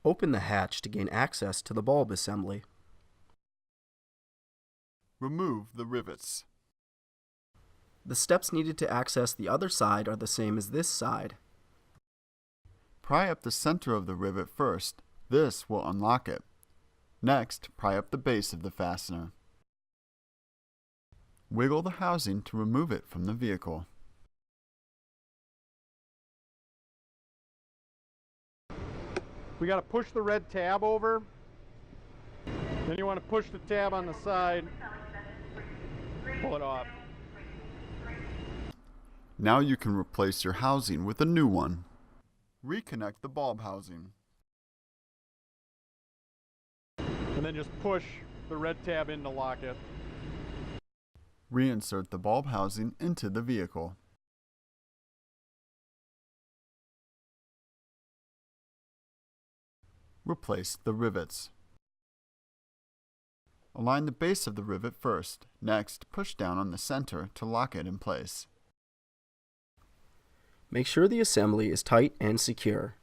Open the hatch to gain access to the bulb assembly. Remove the rivets. The steps needed to access the other side are the same as this side. Pry up the center of the rivet first. This will unlock it. Next, pry up the base of the fastener. Wiggle the housing to remove it from the vehicle. We got to push the red tab over. Then you want to push the tab on the side. Pull it off. Now you can replace your housing with a new one. Reconnect the bulb housing. And then just push the red tab in to lock it. Reinsert the bulb housing into the vehicle. Replace the rivets. Align the base of the rivet first. Next, push down on the center to lock it in place. Make sure the assembly is tight and secure.